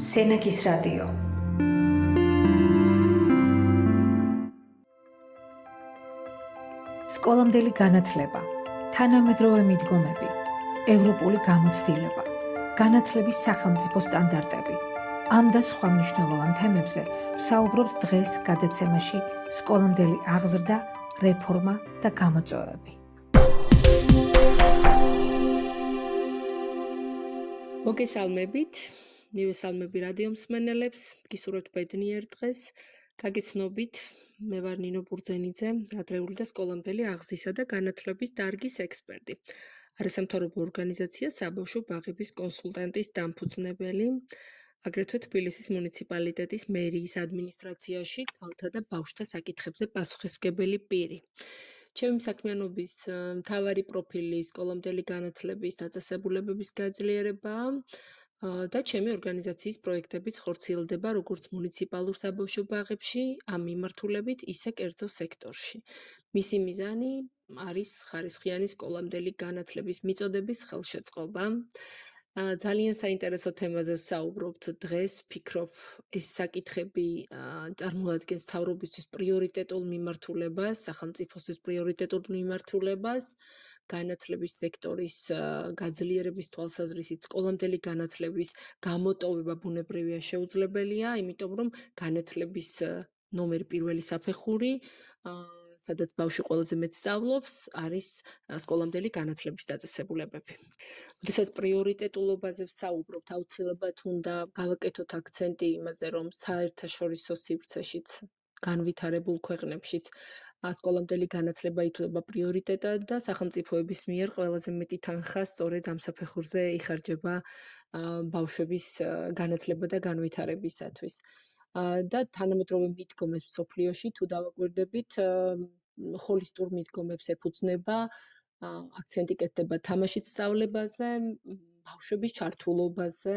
სენაკის რადიო. სკოლამდელი განათლება, თანამედროვე მიდგომები, ევროპული გამოცდილება, განათლების სახელმწიფო სტანდარტები. ამ და სხვა მნიშვნელოვან თემებზე ვსაუბრობთ დღეს გადაცემაში სკოლამდელი აღზრდა, რეფორმა და გამოწვევები. მოგესალმებით, მივესალმები რადიო მსმენელებს, გისურვებთ ბედნიერ დღეს. გაგიცნობით, მე ვარ ნინო ბურძენიძე, ადრეული და სკოლამდელი აღზრდისა და განათლების დარგის ექსპერტი. არასამთავრობო ორგანიზაცია საბავშვო ბაღების კონსულტანტის დამფუძნებელი, აგრეთვე თბილისის მუნიციპალიტეტის მერიის ადმინისტრაციაში ქალთა და ბავშვთა საკითხებზე პასუხისმგებელი პირი. ჩემი საქმიანობის მთავარი პროფილი სკოლამდელი განათლების დაწესებულებების გაძლიერება და ჩემი ორგანიზაციის პროექტებიც ხორციელდება როგორც მუნიციპალურ საბავშვო ბაღებში, ამ მიმართულებით, ისე კერძო სექტორში. მისი მიზანი არის ხარისხიანი სკოლამდელი განათლების მიწოდების ხელშეწყობა. ძალიან საინტერესო თემაზე ვსაუბრობთ დღეს, ვფიქრობ, ეს საკითხები წარმოადგენს მთავრობისთვის პრიორიტეტულ მიმართულებას, სახელმწიფოსთვის პრიორიტეტულ მიმართულებას, განათლების სექტორის გაძლიერების თვალსაზრისით სკოლამდელი განათლების გამოტოვება ბუნებრივია შეუძლებელია, იმიტომ რომ განათლების ნომერი პირველი საფეხური, სადაც ბავშვი ყველაზე მეტ სწავლობს, არის სკოლამდელი განათლების დაწესებულებები. როდესაც პრიორიტეტულობაზე ვსაუბრობთ, აუცილებლად უნდა გავაკეთოთ აქცენტი იმაზე, რომ საერთაშორისო სივრცეშიც განვითარებულ ქვეყნებშიც სკოლამდელი განათლება ითვლება პრიორიტეტად და სახელმწიფოების მიერ ყველაზე მეტი თანხა სწორედ ამ საფეხურზე იხარჯება ბავშვების განათლება და განვითარებისათვის. და თანამედროვე მიდგომებს მსოფლიოში თუ დავაკვირდებით, ჰოლისტურ მიდგომებს ეფუძნება, აქცენტი კეთდება თამაშით სწავლებაზე, ბავშვების ჩართულობაზე,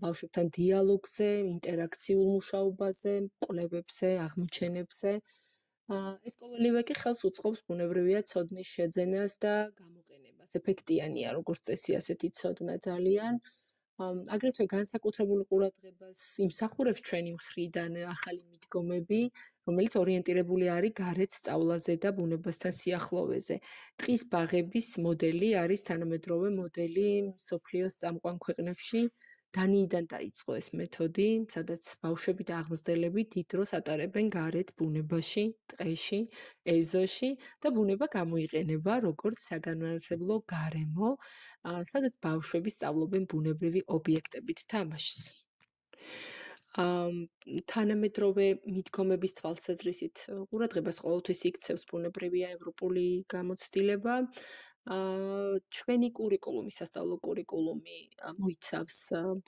ბავშვებთან დიალოგზე, ინტერაქციულ მუშაობაზე, კვლევებზე, აღმოჩენებზე. ეს ყოველივე კი ხელს უწყობს ბუნებრივია ცოდნის შეძენას და გამოყენებას. ეფექტიანია როგორც წესი ასეთი ცოდნა ძალიან. აგრეთვე განსაკუთრებულ ყურადღებას იმსახურებს ჩვენი მხრიდან ახალი მიდგომები, რომელიც ორიენტირებული არის გარეთ სწავლაზე და ბუნებასთან სიახლოვეზე. ტყის ბაღების მოდელი არის თანამედროვე მოდელი მსოფლიოს წამყვან ქვეყნებში. დანიიდან დაიწყო ეს მეთოდი, სადაც ბავშვები და აღმზრდელები დიდ დროს ატარებენ გარეთ ბუნებაში, ტყეში, ეზოში და ბუნება გამოიყენება როგორც საგანმანათლებლო გარემო, სადაც ბავშვები სწავლობენ ბუნებრივი ობიექტებით თამაშს. თანამედროვე მიდგომების თვალსაზრისით ყურადღებას ყოველთვის იქცევს ბუნებრივია ევროპული გამოცდილება. ჩვენი კურიკულუმი, სასწავლო კურიკულუმი მოიცავს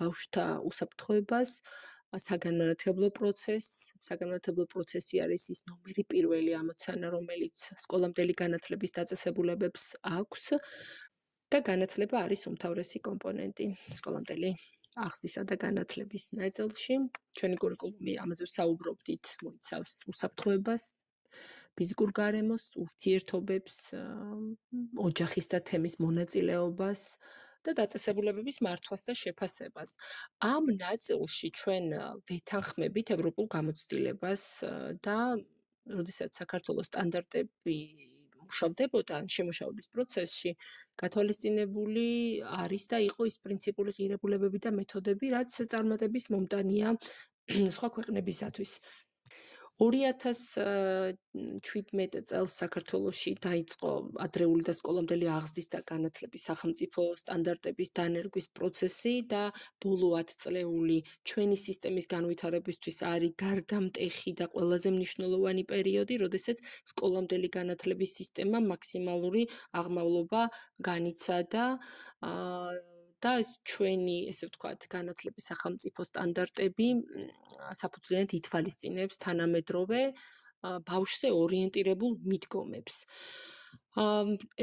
ბავშვთა უსაფრთხოებას, საგანმანათლებლო პროცესს. საგანმანათლებლო პროცესი არის ის ნომერი პირველი ამოცანა, რომელიც სკოლამდელი განათლების დაწესებულებებს აქვს და განათლება არის უმთავრესი კომპონენტი სკოლამდელი აღზრდისა და განათლების ნაწილში. ჩვენი კურიკულუმი, ამაზე ვსაუბრობდით, მოიცავს უსაფრთხოებას, ფიზიკურ გარემოს, ურთიერთობებს, ოჯახის და თემის მონაწილეობას და დაწესებულებების მართვას და შეფასებას. ამ ნაწილში ჩვენ ვეთანხმებით ევროპულ გამოცდილებას და როდესაც საქართველოს სტანდარტები მუშავდებოდა შემუშავების პროცესში, გათვალისწინებული არის და იყო ის პრინციპული ღირებულებები და მეთოდები, რაც წარმატების მომტანია სხვა ქვეყნებისათვის. 2017 წელს საქართველოში დაიწყო ადრეული და სკოლამდელი აღზრდის და განათლების სახელმწიფო სტანდარტების დანერგვის პროცესი და ბოლო 10 წლეული ჩვენი სისტემის განვითარებისთვის არის გარდამტეხი და ყველაზე მნიშვნელოვანი პერიოდი, როდესაც სკოლამდელი განათლების სისტემა მაქსიმალური აღმავლობა განიცადა და ეს ჩვენი, ესე ვთქვათ, განათლების სახელმწიფო სტანდარტები საფუძვლიანად ითვალისწინებს თანამედროვე ბავშვზე ორიენტირებულ მიდგომებს.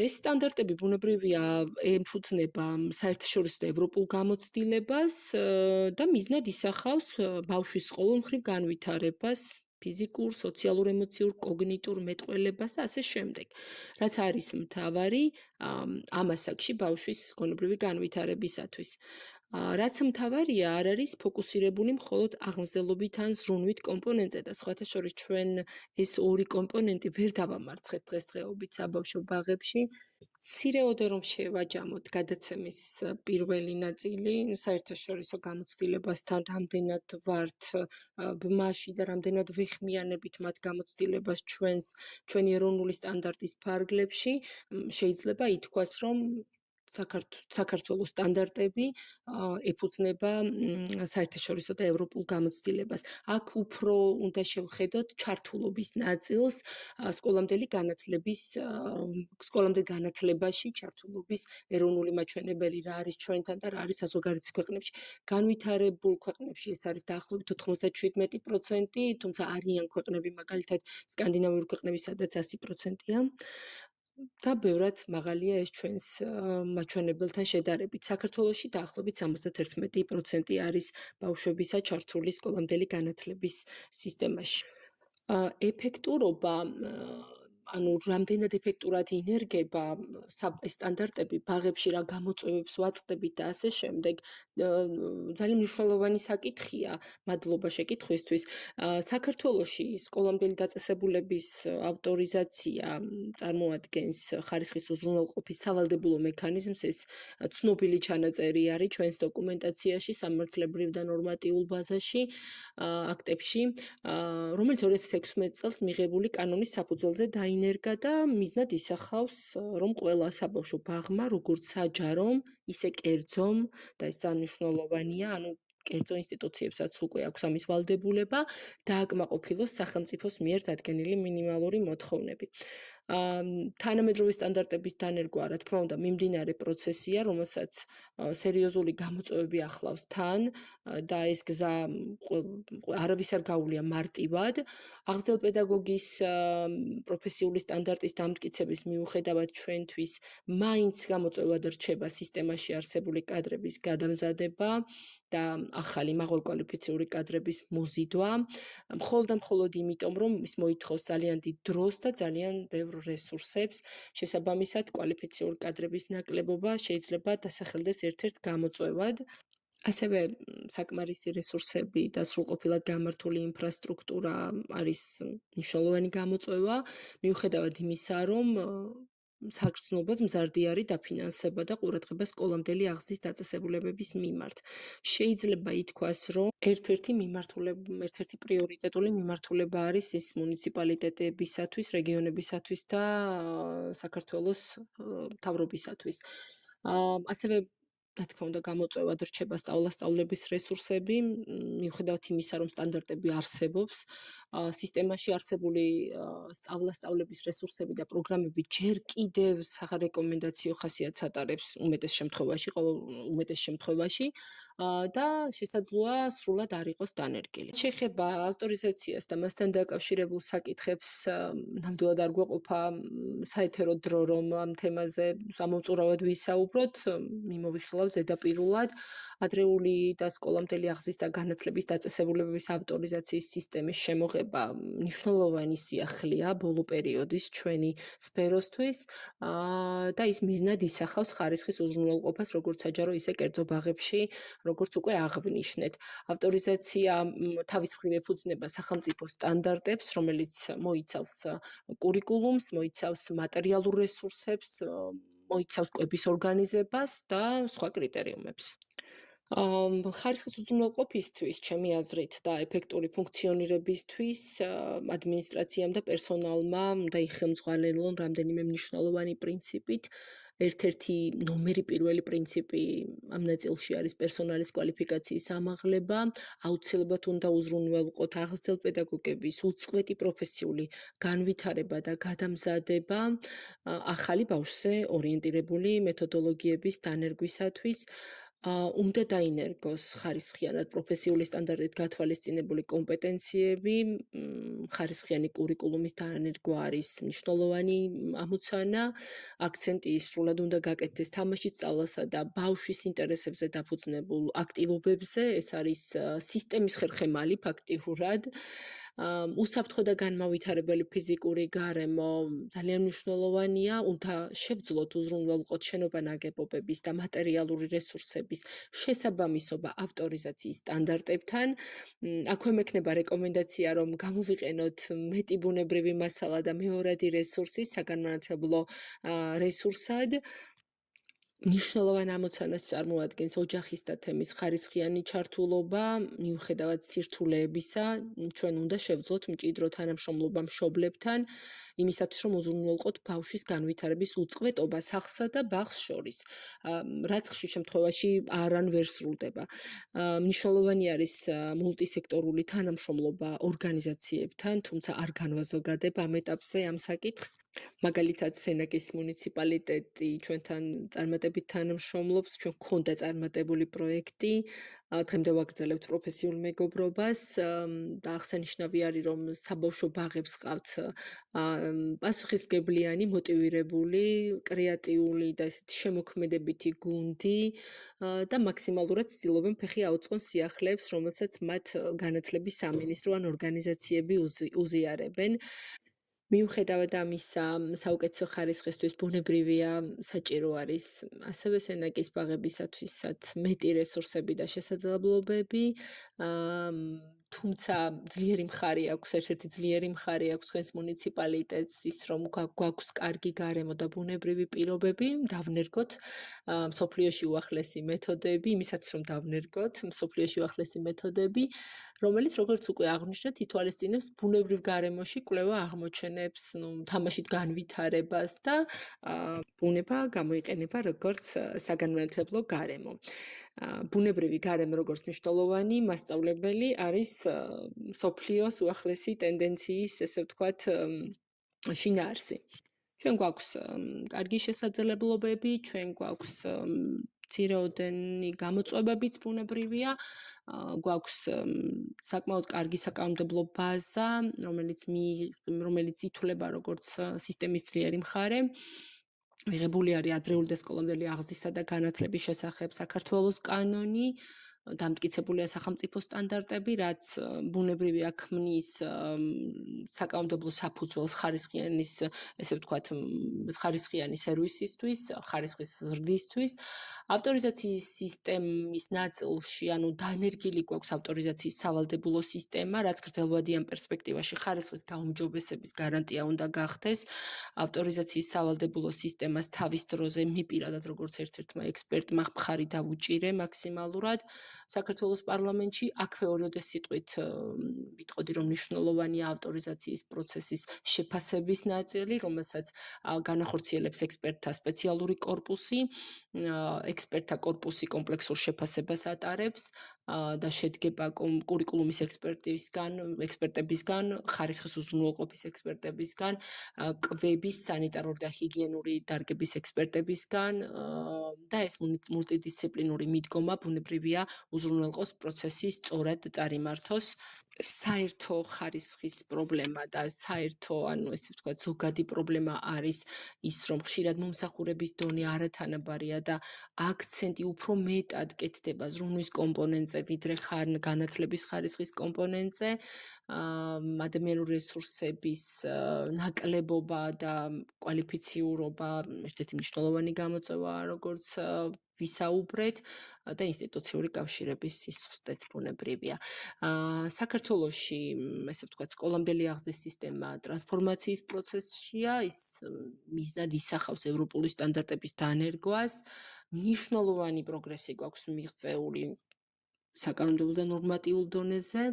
ეს სტანდარტები ბუნებრივია ეფუძნება საერთაშორისო და ევროპულ გამოცდილებას და მიზნად ისახავს ბავშვის ყოველმხრივ განვითარებას, ფიზიკურ, სოციალურ, ემოციურ, კოგნიტურ მეტყველებას და ასე შემდეგ. რაც არის მთავარი ამ ასაკში ბავშვის გონებრივი განვითარებისათვის. რაც მთავარია, არ არის ფოკუსირებული მხოლოდ აღმზრდელობით ან ზრუნვით კომპონენტზე და სხვათა შორის ჩვენ ეს ორი კომპონენტი ვერ დავამარცხებთ დღესდღეობით საბავშვო ბაღებში. მცირეოდე რომ შევაჯამოთ გადაცემის პირველი ნაწილი, საერთაშორისო გამოცდილებასთან რამდენად ვართ ბმაში და რამდენად ვეხმიანებით მათ გამოცდილებას ჩვენი ეროვნული სტანდარტის ფარგლებში, შეიძლება ითქვას, რომ საქართველოს სტანდარტები ეფუძნება საერთაშორისო და ევროპულ გამოცდილებას. აქ უფრო უნდა შევხედოთ ჩართულობის ნაწილს სკოლამდელი განათლებაში ჩართულობის ეროვნული მაჩვენებელი რა არის ჩვენთან და რა არის საზღვარგარეთის ქვეყნებში. განვითარებულ ქვეყნებში ეს არის დაახლოებით 97%, თუმცა არიან ქვეყნები, მაგალითად სკანდინავიური ქვეყნები, სადაც 100%-ია. და ბევრად მაღალია ეს ჩვენს მაჩვენებელთან შედარებით. საქართველოში დაახლოებით 71% არის ბავშვებისა ჩართული სკოლამდელი განათლების სისტემაში. ეფექტურობა, ანუ რამდენად ეფექტურად ინერგება სტანდარტები ბაღებში, რა გამოწვევებს ვაწყდებით და ასე შემდეგ, ძალიან მნიშვნელოვანი საკითხია, მადლობა შეკითხვისთვის. საქართველოში სკოლამდელი დაწესებულების ავტორიზაცია წარმოადგენს ხარისხის უზრუნველყოფის სავალდებულო მექანიზმს, ეს ცნობილი ჩანაწერი არის ჩვენს დოკუმენტაციაში, სამართლებრივ და ნორმატიულ ბაზაში, აქტებში, რომელიც 2016 წელს მიღებული კანონის საფუძველზე დაინერგა და მიზნად ისახავს, რომ ყველა საბავშვო ბაღმა, როგორც საჯარომ, ისე კერძომ და ეს ძალიან მნიშვნელოვანია, ანუ კერძო ინსტიტუციებსაც უკვე აქვს ამის ვალდებულება, დააკმაყოფილოს სახელმწიფოს მიერ დადგენილი მინიმალური მოთხოვნები. თანამედროვე სტანდარტების დანერგვა, რა თქმა უნდა, მიმდინარე პროცესია, რომელსაც სერიოზული გამოწვევები ახლავს თან და ეს გზა არავის არ გაუვლია მარტივად. აღმზრდელ პედაგოგის პროფესიული სტანდარტის დამტკიცების მიუხედავად ჩვენთვის მაინც გამოწვევად რჩება სისტემაში არსებული კადრების გადამზადება და ახალი მაღალკვალიფიციური კადრების მოზიდვა, მხოლოდ და მხოლოდ იმიტომ, რომ ის მოითხოვს ძალიან დიდ დროს და ძალიან ბევრ რესურსებს, შესაბამისად კვალიფიციური კადრების ნაკლებობა შეიძლება დასახელდეს ერთ-ერთ გამოწვევად. ასევე საკმარისი რესურსები და სრულყოფილად გამართული ინფრასტრუქტურა არის მნიშვნელოვანი გამოწვევა, მიუხედავად იმისა, რომ საგრძნობად მზარდი არის დაფინანსება და ყურადღება სკოლამდელი აღზრდის დაწესებულებების მიმართ. შეიძლება ითქვას, რომ ერთ-ერთი პრიორიტეტული მიმართულება არის ის მუნიციპალიტეტებისათვის, რეგიონებისათვის და საქართველოს მთავრობისათვის. ასევე რა თქმა უნდა, გამოწვევად რჩება სწავლასწავლების რესურსები, მიუხედავად იმისა, რომ სტანდარტები არსებობს, სისტემაში არსებული სწავლასწავლების რესურსები და პროგრამები ჯერ კიდევ სარეკომენდაციო ხასიათს ატარებს უმეტეს შემთხვევაში და შესაძლოა სრულად არ იყოს დანერგილი. შეხება ავტორიზაციას და მასთან დაკავშირებულ საკითხებს ნამდვილად არ გვეყოფა საეთერო დრო, რომ ამ თემაზე ამომწურავად ვისაუბროთ, მიმოვიხილავ ზედაპირულად ადრეული და სკოლამდელი აღზრდის და განათლების დაწესებულებების ავტორიზაციის სისტემის შემოღება მნიშვნელოვანი სიახლეა ბოლო პერიოდის ჩვენი სფეროსთვის და ის მიზნად ისახავს ხარისხის უზრუნველყოფას როგორც საჯარო, ისე კერძო ბაღებში, როგორც უკვე აღვნიშნეთ. ავტორიზაცია თავის მხრივ ეფუძნება სახელმწიფო სტანდარტებს, რომელიც მოიცავს კურიკულუმს, მოიცავს მატერიალურ რესურსებს, მოიცავს კვების ორგანიზებას და სხვა კრიტერიუმებს. ხარისხის უზრუნველყოფისთვის, ჩემი აზრით და ეფექტური ფუნქციონირებისთვის ადმინისტრაციამ და პერსონალმა უნდა იხელმძღვანელონ რამდენიმე მნიშვნელოვანი პრინციპით. ერთ-ერთი ნომერი პირველი პრინციპი ამ ნაწილში არის პერსონალის კვალიფიკაციის ამაღლება, აუცილებლად უნდა უზრუნველყოთ აღზრდელ პედაგოგების უწყვეტი პროფესიული განვითარება და გადამზადება ახალი ბავშვზე ორიენტირებული მეთოდოლოგიების დანერგვისათვის. უნდა დაინერგოს ხარისხიანად პროფესიული სტანდარტით გათვალისწინებული კომპეტენციები, ხარისხიანი კურიკულუმის დანერგვა არის მნიშვნელოვანი ამოცანა, აქცენტი სრულად უნდა გაკეთდეს თამაშის სწავლასა და ბავშვის ინტერესებზე დაფუძნებულ აქტივობებზე, ეს არის სისტემის ხერხემალი ფაქტიურად. უსაფრთხო და განმავითარებელი ფიზიკური გარემო ძალიან მნიშვნელოვანია, უნდა შევძლოთ უზრუნველყოთ შენობა-ნაგებობების და მატერიალური რესურსების შესაბამისობა ავტორიზაციის სტანდარტებთან. აქვე მექნება რეკომენდაცია, რომ გამოვიყენოთ მეტი ბუნებრივი მასალა და მეორადი რესურსი საგანმანათლებლო რესურსად. მნიშვნელოვან ამოცანას წარმოადგენს ოჯახის და თემის ხარისხიანი ჩართულობა, მიუხედავად სირთულეებისა, ჩვენ უნდა შევძლოთ მჭიდრო თანამშრომლობა მშობლებთან, იმისათვის, რომ უზრუნველყოთ ბავშვის განვითარების უწყვეტობა სახლსა და ბაღს შორის, რაც ხშირ შემთხვევაში არან ვერ სრულდება. მნიშვნელოვანი არის მულტისექტორული თანამშრომლობა ორგანიზაციებთან, თუმცა არ განვაზოგადებ ამ ეტაპზე ამ საკითხს. მაგალითად, სენაკის მუნიციპალიტეტი ჩვენთან წარმატებით თანამშრომლობს, ჩვენ გვქონდა წარმატებული პროექტი, დღემდე ვაგრძელებთ პროფესიულ მეგობრობას და აღსანიშნავი არის, რომ საბავშვო ბაღებს ყავთ პასუხისმგებლიანი, მოტივირებული, კრეატიული და ესეთი შემოქმედებითი გუნდი და მაქსიმალურად ცდილობენ ფეხი აუწყონ სიახლეებს, რომელსაც მათ განათლების სამინისტრო ან ორგანიზაციები უზიარებენ. მიუხედავად ამისა, საუკეთესო ხარისხისთვის ბუნებრივია საჭირო არის ასევე სენაკის ბაღებისათვისაც მეტი რესურსები და შესაძლებლობები, თუმცა ძლიერი მხარე აქვს, ერთ-ერთი ძლიერი მხარე აქვს თქვენს მუნიციპალიტეტს ის, რომ გვაქვს კარგი გარემო და ბუნებრივი პირობები, დავნერგოთ მსოფლიოში უახლესი მეთოდები, იმისათვის რომ დავნერგოთ მსოფლიოში უახლესი მეთოდები, რომელიც როგორც უკვე აღვნიშნეთ, ითვალისწინებს ბუნებრივ გარემოში კვლევა აღმოჩენებს, თამაშით განვითარებას და ბუნება გამოიყენება როგორც საგანმანათლებლო გარემო. ბუნებრივი გარემო როგორც მნიშვნელოვანი მასწავლებელი არის მსოფლიოს უახლესი ტენდენციის, ესე ვთქვათ, შინაარსი. ჩვენ გვაქვს კარგი შესაძლებლობები, ჩვენ გვაქვს მცირეოდენი გამოწვევებიც ბუნებრივია, გვაქვს საკმაოდ კარგი საკანონმდებლო ბაზა, რომელიც ითვლება როგორც სისტემის ძლიერი მხარე. მიღებული არის ადრეული და სკოლამდელი აღზრდისა და განათლების შესახებ საქართველოს კანონი, დამტკიცებულია სახელმწიფო სტანდარტები, რაც ბუნებრივია ქმნის საკანონმდებლო საფუძველს ხარისხიანის, ესე ვთქვათ, ხარისხიანი სერვისისთვის, ხარისხის ზრდისთვის. ავტორიზაციის სისტემის ნაწილში, ანუ დანერგილი გვაქვს ავტორიზაციის სავალდებულო სისტემა, რაც გრძელვადიან პერსპექტივაში ხარისხის გაუმჯობესების გარანტია უნდა გახდეს. ავტორიზაციის სავალდებულო სისტემას თავის დროზე მე პირადად როგორც ერთ-ერთმა ექსპერტმა მხარი დავუჭირე მაქსიმალურად. საქართველოს პარლამენტში აქვე ორიოდე სიტყვით ვიტყოდი, რომ მნიშვნელოვანია ავტორიზაციის პროცესის შეფასების ნაწილი, რომელსაც განახორციელებს ექსპერტთა სპეციალური კორპუსი. ექსპერტთა კორპუსი კომპლექსურ შეფასებას ატარებს და შედგება კურიკულუმის ექსპერტებისგან, ხარისხის უზრუნველყოფის ექსპერტებისგან, კვების, სანიტარული და ჰიგიენური დარგების ექსპერტებისგან და ეს მულტიდისციპლინური მიდგომა ბუნებრივია უზრუნველყოს პროცესი სწორად წარიმართოს. საერთო ხარისხის პრობლემა და საერთო, ანუ ესე ვთქვათ, ზოგადი პრობლემა არის ის, რომ ხშირად მომსახურების დონე არათანაბარია და აქცენტი უფრო მეტად კეთდება ზრუნვის კომპონენტზე, ვიდრე განათლების ხარისხის კომპონენტზე. ადამიანური რესურსების ნაკლებობა და კვალიფიციურობა ერთ-ერთი მნიშვნელოვანი გამოწვევაა, როგორც ვისაუბრეთ და ინსტიტუციური კავშირების სისუსტეც ბუნებრივია. საქართველოში, ესე ვთქვათ, სკოლამდელი აღზრდის სისტემა ტრანსფორმაციის პროცესშია, ის მიზნად ისახავს ევროპული სტანდარტების დანერგვას. მნიშვნელოვანი პროგრესი გვაქვს მიღწეული საკანონმდებლო და ნორმატიულ დონეზე.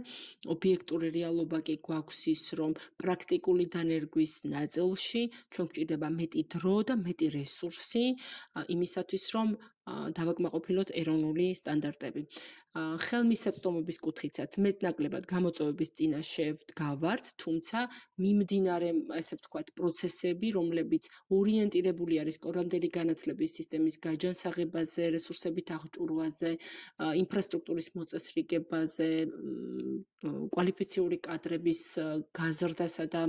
ობიექტური რეალობა კი გვაქვს ის, რომ პრაქტიკული დანერგვის ნაწილში ჩვენ გვჭირდება მეტი დრო და მეტი რესურსი იმისათვის, რომ დავაკმაყოფილოთ ეროვნული სტანდარტები. ხელმისაწვდომობის კუთხითაც მეტნაკლებად გამოწვევების წინაშე ვდგავართ, თუმცა მიმდინარე, ესე ვთქვათ, პროცესები, რომლებიც ორიენტირებული არის სკოლამდელი განათლების სისტემის გაჯანსაღებაზე, რესურსებით აღჭურვაზე, ინფრასტრუქტურის მოწესრიგებაზე, კვალიფიციური კადრების გაზრდასა და,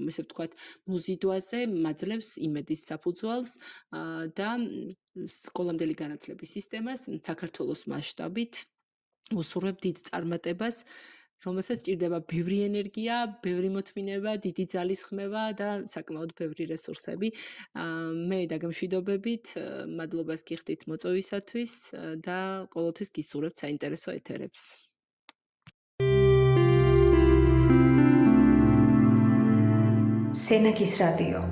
ესე ვთქვათ, მოზიდვაზე მაძლევს იმედის საფუძველს და სკოლამდელი განათლების სისტემას საქართველოს მასშტაბით უსურვებ დიდ წარმატებას, რომელსაც ჭირდება ბევრი ენერგია, ბევრი მოთმინება, დიდი ძალის ხმევა და საკმაოდ ბევრი რესურსები. მე დაგემშვიდობებით, მადლობას გიხდით მოწვევისათვის და ყოველთვის გისურვებთ საინტერესო ეთერებს. სენაკის რადიო.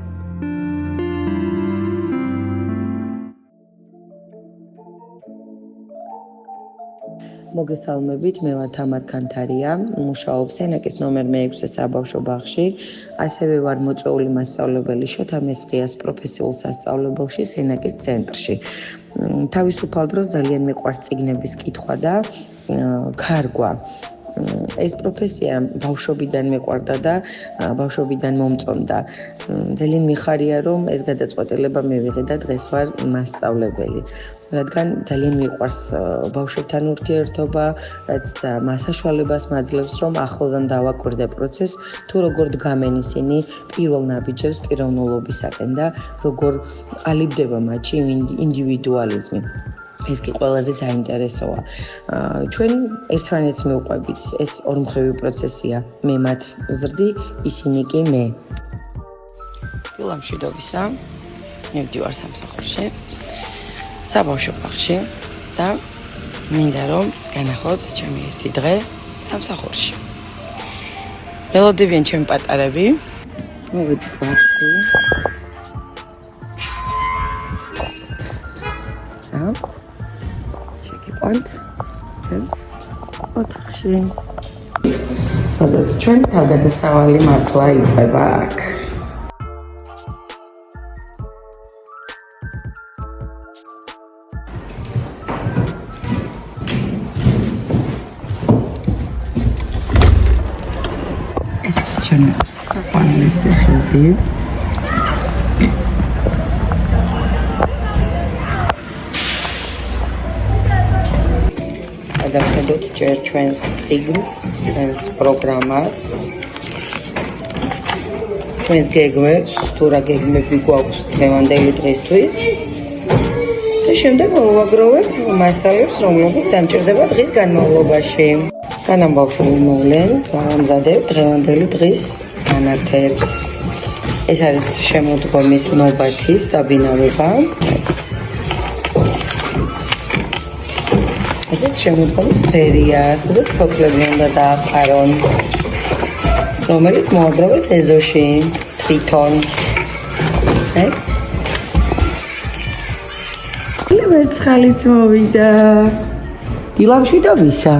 მოგესალმებით, მე ვარ თამარ ქანთარია, მუშაობ სენაკის ნომერ მე-6 საბავშვო ბაღში, ასევე ვარ მოწვეული მასწავლებელი შოთა მესხიას პროფესიულ სასწავლებელში სენაკის ცენტრში. თავისუფალ დროს ძალიან მიყვარს წიგნების კითხვა და ქარგვა. ეს პროფესია ბავშვობიდან მეყვარდა და ბავშვობიდან მომწონდა. ძალიან მიხარია, რომ ეს გადაწყვეტილება მივიღე და დღეს ვარ მასწავლებელი. რადგან ძალიან მიყვარს ბავშვებთან ურთიერთობა, რაც მასაშვალებას მაძლევს, რომ ახლოდან დავაკვირდე პროცესს, თუ როგორ დგამენ ისინი პირველ ნაბიჯებს პიროვნულობისაკენ და როგორ ალიბდება მათში ინდივიდუალიზმი. ეს კი ყველაზე საინტერესოა. ჩვენ ერთმანეთს მივყვებით. ეს ორმხრივი პროცესია. მე მათ ვზრდი, ისინი კი მე. დილამშვიდობისა. მე ვდივარ სამსახურში, საბავშვო ბაღში და მინდა რომ განახლოთ ჩემი ერთი დღე სამსახურში. ველოდებიან ჩემი პატარები. მოვედით ბაღში. შეგიყვანთ ჩემს ოთახში. სადაც ჩვენ თავგადასავალი მართლა იწყება აქ. ეს ჩვენ საყვარლის სახლი. გადავხედოთ ჯერ ჩვენს წიგნს, ჩვენს პროგრამას, ჩვენს გეგმებს, თუ რა გეგმები გვაქვს დღევანდელი დღისთვის და შემდეგ მოვაგროვებ მასალებს, რომლებიც დამჭირდება დღის განმავლობაში. სანამ ბავშვები მოვლენ, ვამზადებ დღევანდელი დღის განართებს. ეს არის შემოდგომის ნობათის დაბინავება. ესეც შემოდგომის სფერია, სადაც ფოთლები უნდა დააფარონ, რომელიც მოაგროვეს ეზოში, თვითონ. მერცხალიც მოვიდა. დილამშვიდობისა.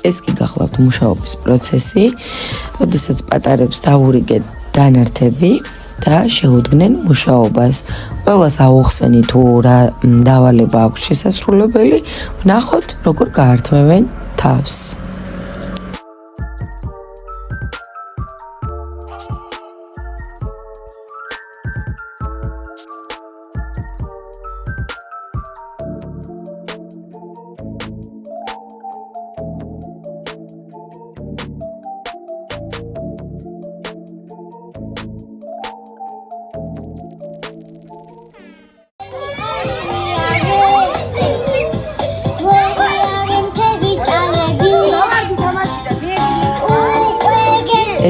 ეს კი გახლავთ მუშაობის პროცესი, როდესაც პატარებს დავურიგეთ დანართები და შეუდგნენ მუშაობას. ყველას აუხსენით თუ რა დავალება აქვს შესასრულებელი, ვნახოთ როგორ გაართმევენ თავს.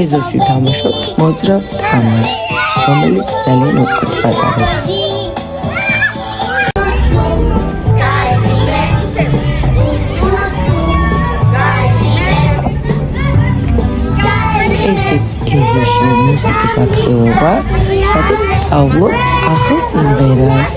ეზოში თამაშობთ მოძრავ თამაშს. რომელიც ძალიან უყვართ პატარებს. ესეც ეზოში მუსიკის აქტივობა, სადაც სწავლობთ ახალ სიმღერას.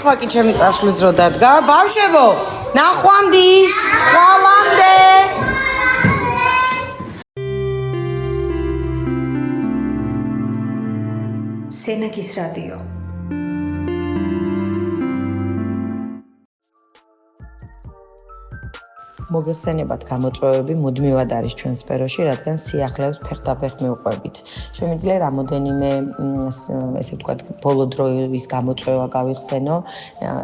ეხლა კი ჩემი წასვლის დრო დადგა. ბავშვებო, ნახვამდის, ხვალამდე. სენაკის რადიო. მოგეხსენებათ, გამოწვევები მუდმივად არის ჩვენ სფეროში, რადგან სიახლეებს ფეხდაფეხ მივყვებით. შემიძლია რამოდენიმე, ესე ვთქვათ, ბოლო დროის გამოწვევა გავიხსენო.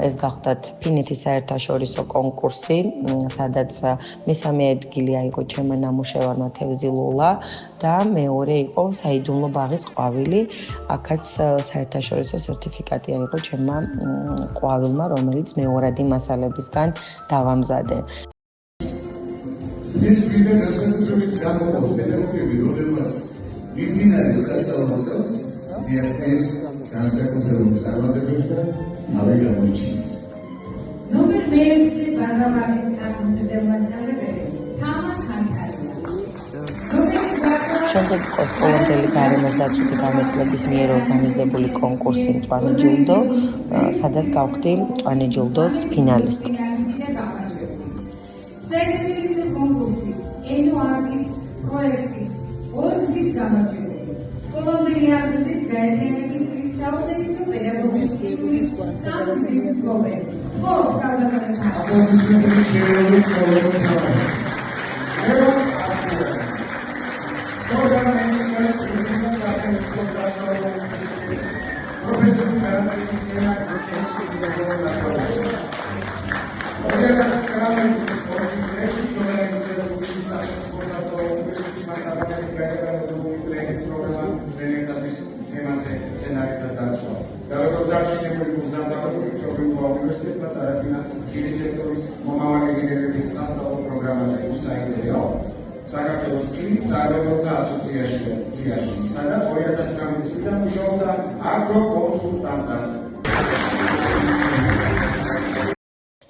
ეს გახლდათ ფინეთის საერთაშორისო კონკურსი, სადაც მესამე ადგილი აიღო ჩემმა ნამუშევარმა თევზი ლოლა და მეორე იყო საიდუმლო ბაღის ყვავილი. აქაც საერთაშორისო სერტიფიკატი აიღო ჩემმა ყვავილმა, რომელიც მეორადი მასალებისგან დავამზადე. ეს ვიდეო დასაწყისობით გამოყო პედაგოგები, რომლებმაც მიმდინარე სასწავლებლებს მიაღწიეს განსაკუთრებულ წარმატებებს და თავი გამოიჩინეს. ნომერ მეექვსე ბარბარეს სახელმწიფო მასწავლებელი თამა ხანთარია. შემდეგ იყო სკოლამდელი გარემოს დაცვითი განათლების მიერ ორგანიზებული კონკურსი მწვანე ჯილდო, სადაც გავხდი მწვანე ჯილდოს ფინალისტი. საერთაშორისო კონკურსის NOR-ის პროექტის ორგზის გამარჯვებული. სკოლამდელი აღზრდის გაერთიანების საუკეთესო პედაგოგიკის სამგზის მფლობელი. ხო, საქართველოს წლის წარმომადგენელთა ასოციაციაში, სადაც 2019 წლიდან მუშაობდა აგროკონსულტანტად.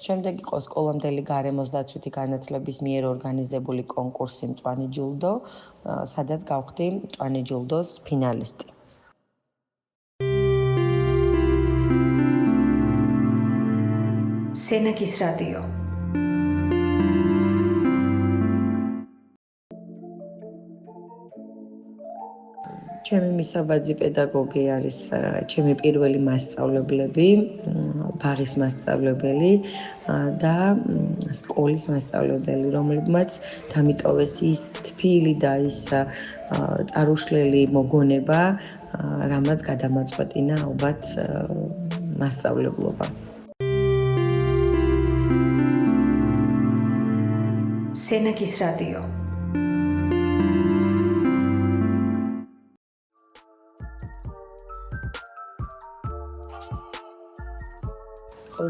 შემდეგ იყო სკოლამდელი გარემოს დაცვითი განათლების მიერ ორგანიზებული კონკურსი მწვანე ჯილდო, სადაც გავხდი მწვანე ჯილდოს ფინალისტი. სენაკის რადიო. ჩემი მისაბაძი პედაგოგი არის ჩემი პირველი მასწავლებლები, ბაღის მასწავლებელი და სკოლის მასწავლებელი, რომლებმაც დამიტოვეს ის თბილი და ის წარუშლელი მოგონება, რამაც გადამაწყვეტინა ალბათ მასწავლებლობა. სენაკის რადიო.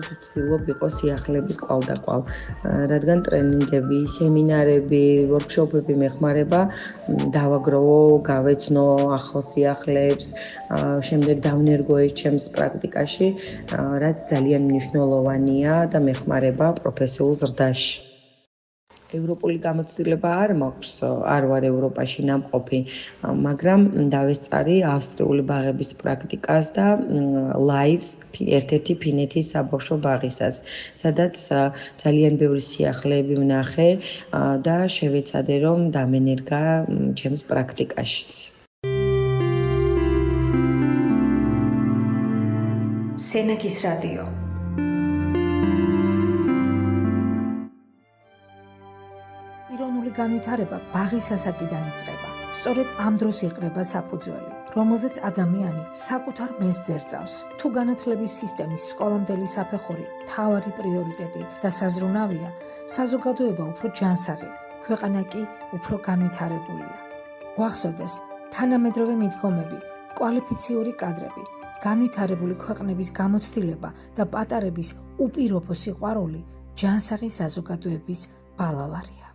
ყოველთვის ვცდილობ იყოს სიახლეების კვალდაკვალ, რადგან ტრენინგები, სემინარები, ვორქშოპები მეხმარება დავაგროვო, გავეცნო ახალ სიახლეებს, შემდეგ დავნერგო ეს ჩემს პრაქტიკაში, რაც ძალიან მნიშვნელოვანია და მეხმარება პროფესიულ ზრდაში. ევროპული გამოცდილება არ მაქვს, არ ვარ ევროპაში ნამყოფი, მაგრამ დავესწარი ავსტრიული ბაღების პრაქტიკას და ლაივს ერთ-ერთი ფინეთის საბავშვო ბაღისას, სადაც ძალიან ბევრი სიახლეები ვნახე და შევეცადე, რომ დამენერგა ჩემს პრაქტიკაშიც. სენაკის რადიო. პიროვნული განვითარება ბაღის ასაკიდან იწყება. სწორედ ამ დროს იყრება საფუძველი, რომელზეც ადამიანი საკუთარ მეზს ძერწავს. თუ განათლების სისტემის სკოლამდელი საფეხური მთავარი პრიორიტეტი და საზრუნავია, საზოგადოება უფრო ჯანსაღი, ქვეყანა კი უფრო განვითარებულია. გვახსოვდეს, თანამედროვე მიდგომები, კვალიფიციური კადრები, განვითარებული ქვეყნების გამოცდილება და პატარების უპირობო სიყვარული ჯანსაღი საზოგადოების ბალავარია.